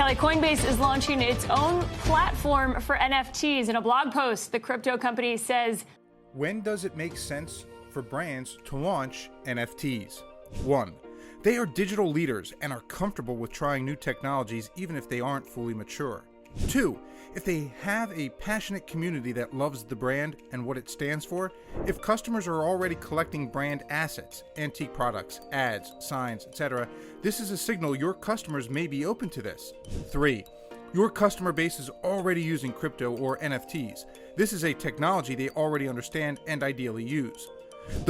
Kelly, Coinbase is launching its own platform for NFTs. In a blog post, the crypto company says, when does it make sense for brands to launch NFTs? 1. They are digital leaders and are comfortable with trying new technologies even if they aren't fully mature. 2. If they have a passionate community that loves the brand and what it stands for, if customers are already collecting brand assets, antique products, ads, signs, etc., this is a signal your customers may be open to this. 3. Your customer base is already using crypto or NFTs. This is a technology they already understand and ideally use.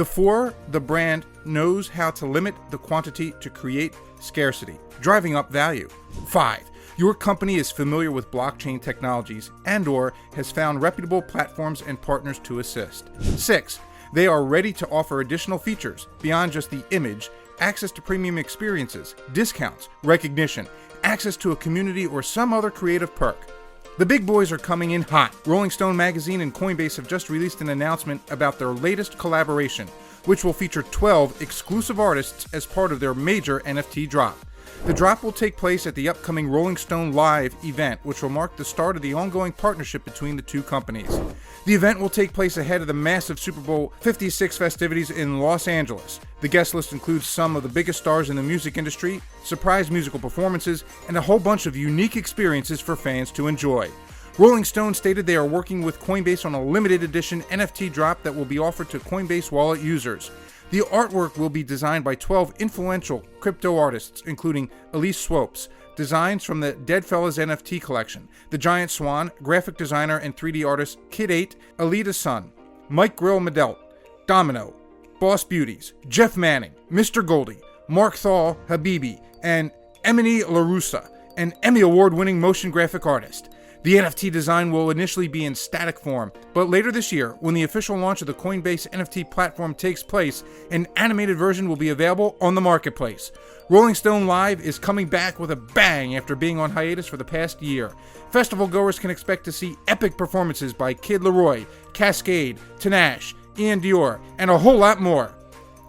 4. The brand knows how to limit the quantity to create scarcity, driving up value. 5. Your company is familiar with blockchain technologies and/or has found reputable platforms and partners to assist. 6. They are ready to offer additional features beyond just the image, access to premium experiences, discounts, recognition, access to a community, or some other creative perk. The big boys are coming in hot. Rolling Stone magazine and Coinbase have just released an announcement about their latest collaboration, which will feature 12 exclusive artists as part of their major NFT drop. The drop will take place at the upcoming Rolling Stone Live event, which will mark the start of the ongoing partnership between the two companies. The event will take place ahead of the massive Super Bowl 56 festivities in Los Angeles. The guest list includes some of the biggest stars in the music industry, surprise musical performances, and a whole bunch of unique experiences for fans to enjoy. Rolling Stone stated they are working with Coinbase on a limited edition NFT drop that will be offered to Coinbase wallet users. The artwork will be designed by 12 influential crypto artists, including Elise Swopes, designs from the Deadfellas NFT collection, the Giant Swan, graphic designer and 3D artist Kid 8, Alita Sun, Mike Grill Medelt, Domino, Boss Beauties, Jeff Manning, Mr. Goldie, Mark Thal, Habibi, and Emily LaRussa, an Emmy Award-winning motion graphic artist. The NFT design will initially be in static form, but later this year, when the official launch of the Coinbase NFT platform takes place, an animated version will be available on the marketplace. Rolling Stone Live is coming back with a bang after being on hiatus for the past year. Festival goers can expect to see epic performances by Kid Laroi, Cascade, Tanash, Ian Dior, and a whole lot more.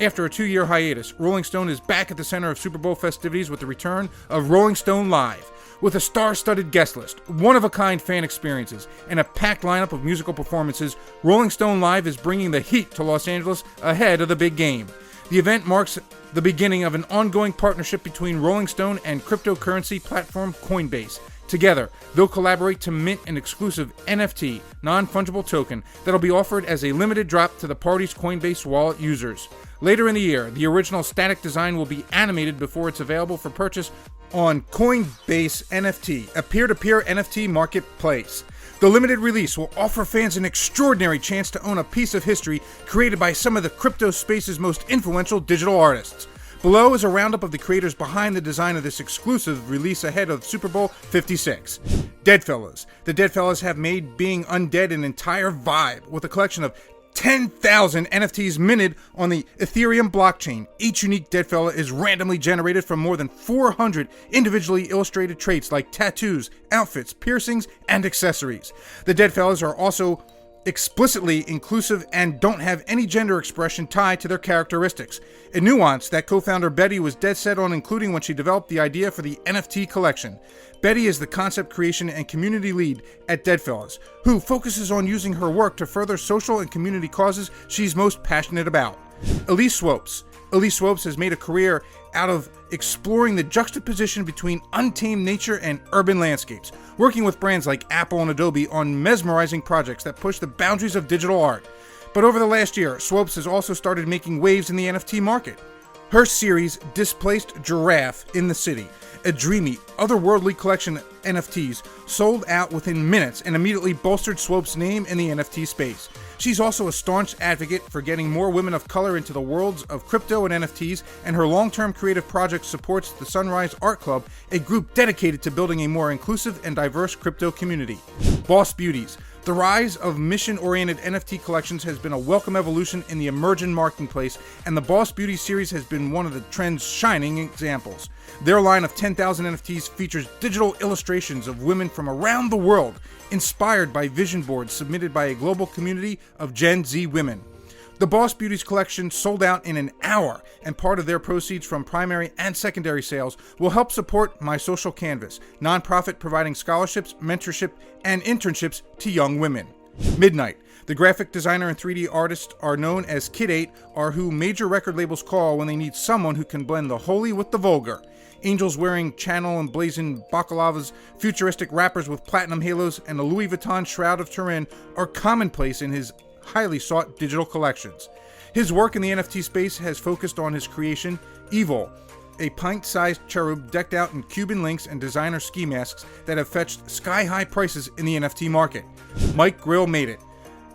After a 2-year hiatus, Rolling Stone is back at the center of Super Bowl festivities with the return of Rolling Stone Live. With a star-studded guest list, one-of-a-kind fan experiences, and a packed lineup of musical performances, Rolling Stone Live is bringing the heat to Los Angeles ahead of the big game. The event marks the beginning of an ongoing partnership between Rolling Stone and cryptocurrency platform Coinbase. Together, they'll collaborate to mint an exclusive NFT, non-fungible token that'll be offered as a limited drop to the party's Coinbase wallet users. Later in the year, the original static design will be animated before it's available for purchase on Coinbase NFT, a peer-to-peer NFT marketplace. The limited release will offer fans an extraordinary chance to own a piece of history created by some of the crypto space's most influential digital artists. Below is a roundup of the creators behind the design of this exclusive release ahead of Super Bowl 56. Deadfellas. The Deadfellas have made being undead an entire vibe with a collection of 10,000 NFTs minted on the Ethereum blockchain. Each unique Deadfella is randomly generated from more than 400 individually illustrated traits like tattoos, outfits, piercings, and accessories. The Deadfellas are also explicitly inclusive and don't have any gender expression tied to their characteristics, a nuance that co-founder Betty was dead set on including when she developed the idea for the NFT collection. Betty is the concept creation and community lead at Deadfellas, who focuses on using her work to further social and community causes she's most passionate about. Elise Swopes. Elise Swopes has made a career out of exploring the juxtaposition between untamed nature and urban landscapes, working with brands like Apple and Adobe on mesmerizing projects that push the boundaries of digital art. But over the last year, Swopes has also started making waves in the NFT market. Her series, Displaced Giraffe in the City, a dreamy, otherworldly collection of NFTs, sold out within minutes and immediately bolstered Swopes' name in the NFT space. She's also a staunch advocate for getting more women of color into the worlds of crypto and NFTs, and her long-term creative project supports the Sunrise Art Club, a group dedicated to building a more inclusive and diverse crypto community. Boss Beauties. The rise of mission-oriented NFT collections has been a welcome evolution in the emerging marketplace, and the Boss Beauty series has been one of the trend's shining examples. Their line of 10,000 NFTs features digital illustrations of women from around the world, inspired by vision boards submitted by a global community of Gen Z women. The Boss Beauties collection sold out in an hour, and part of their proceeds from primary and secondary sales will help support My Social Canvas, nonprofit providing scholarships, mentorship, and internships to young women. Midnight. The graphic designer and 3D artist are known as Kid 8, are who major record labels call when they need someone who can blend the holy with the vulgar. Angels wearing Channel and blazing balaclavas, futuristic rappers with platinum halos, and a Louis Vuitton Shroud of Turin are commonplace in his highly sought digital collections. His work in the NFT space has focused on his creation, Evil, a pint-sized cherub decked out in Cuban links and designer ski masks that have fetched sky-high prices in the NFT market. Mike Grill made it.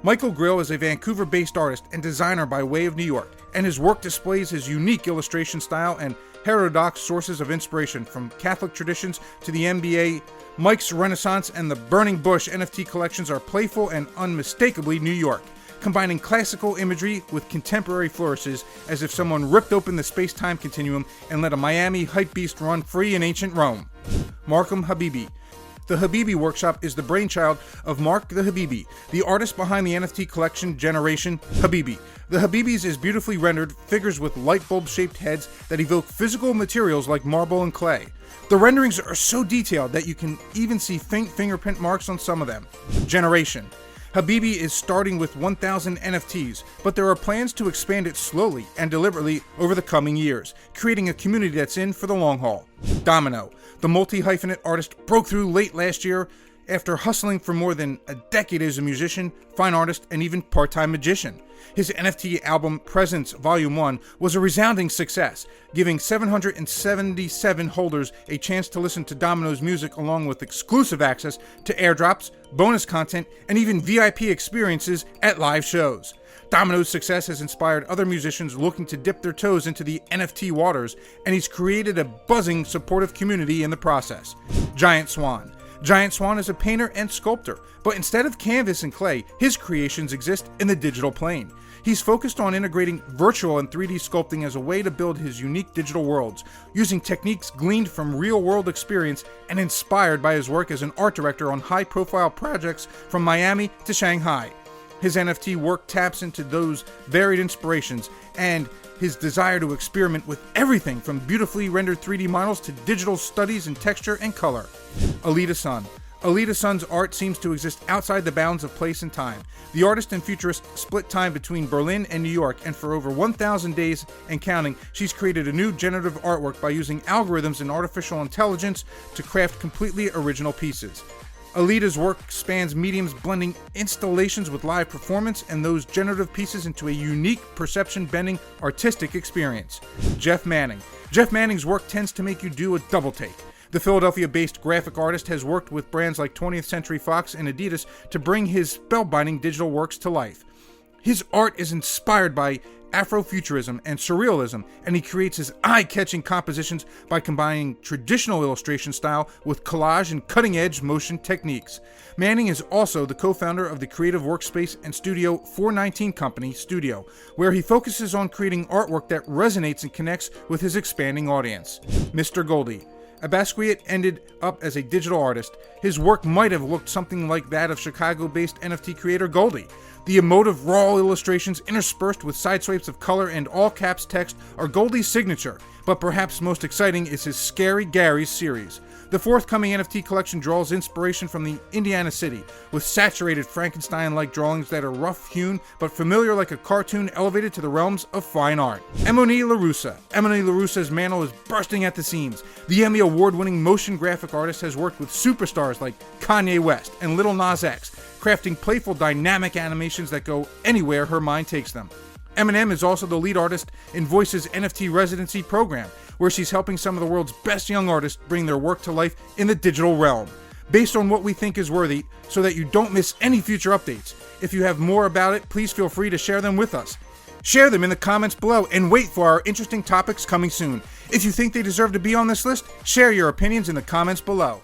Michael Grill is a Vancouver-based artist and designer by way of New York, and his work displays his unique illustration style and heterodox sources of inspiration from Catholic traditions to the NBA. Mike's Renaissance and the Burning Bush NFT collections are playful and unmistakably New York, combining classical imagery with contemporary flourishes as if someone ripped open the space-time continuum and let a Miami hypebeast run free in ancient Rome. Markham Habibi. The Habibi Workshop is the brainchild of Mark the Habibi, the artist behind the NFT collection Generation Habibi. The Habibis is beautifully rendered figures with light bulb-shaped heads that evoke physical materials like marble and clay. The renderings are so detailed that you can even see faint fingerprint marks on some of them. Generation. Habibi is starting with 1,000 NFTs, but there are plans to expand it slowly and deliberately over the coming years, creating a community that's in for the long haul. Domino. The multi-hyphenate artist broke through late last year after hustling for more than a decade as a musician, fine artist, and even part-time magician. His NFT album, Presence Volume 1, was a resounding success, giving 777 holders a chance to listen to Domino's music along with exclusive access to airdrops, bonus content, and even VIP experiences at live shows. Domino's success has inspired other musicians looking to dip their toes into the NFT waters, and he's created a buzzing, supportive community in the process. Giant Swan. Giant Swan is a painter and sculptor, but instead of canvas and clay, his creations exist in the digital plane. He's focused on integrating virtual and 3D sculpting as a way to build his unique digital worlds, using techniques gleaned from real-world experience and inspired by his work as an art director on high-profile projects from Miami to Shanghai. His NFT work taps into those varied inspirations and his desire to experiment with everything from beautifully rendered 3D models to digital studies in texture and color. Alita Sun. Alita Sun's art seems to exist outside the bounds of place and time. The artist and futurist split time between Berlin and New York, and for over 1,000 days and counting, she's created a new generative artwork by using algorithms and artificial intelligence to craft completely original pieces. Alita's work spans mediums, blending installations with live performance and those generative pieces into a unique, perception-bending, artistic experience. Jeff Manning. Jeff Manning's work tends to make you do a double take. The Philadelphia-based graphic artist has worked with brands like 20th Century Fox and Adidas to bring his spellbinding digital works to life. His art is inspired by Afrofuturism and surrealism, and he creates his eye-catching compositions by combining traditional illustration style with collage and cutting-edge motion techniques. Manning is also the co-founder of the creative workspace and studio 419 Company Studio, where he focuses on creating artwork that resonates and connects with his expanding audience. Mr. Goldie. Basquiat ended up as a digital artist. His work might have looked something like that of Chicago-based NFT creator Goldie. The emotive, raw illustrations interspersed with side swipes of color and all-caps text are Goldie's signature, but perhaps most exciting is his Scary Gary's series. The forthcoming NFT collection draws inspiration from the Indiana city, with saturated Frankenstein-like drawings that are rough-hewn but familiar like a cartoon elevated to the realms of fine art. Emily LaRussa. Emily LaRussa's mantle is bursting at the seams. The Emmy Award-winning motion graphic artist has worked with superstars like Kanye West and Lil Nas X, crafting playful, dynamic animations that go anywhere her mind takes them. Eminem is also the lead artist in Voice's NFT residency program, where she's helping some of the world's best young artists bring their work to life in the digital realm, based on what we think is worthy, so that you don't miss any future updates. If you have more about it, please feel free to share them with us. Share them in the comments below and wait for our interesting topics coming soon. If you think they deserve to be on this list, share your opinions in the comments below.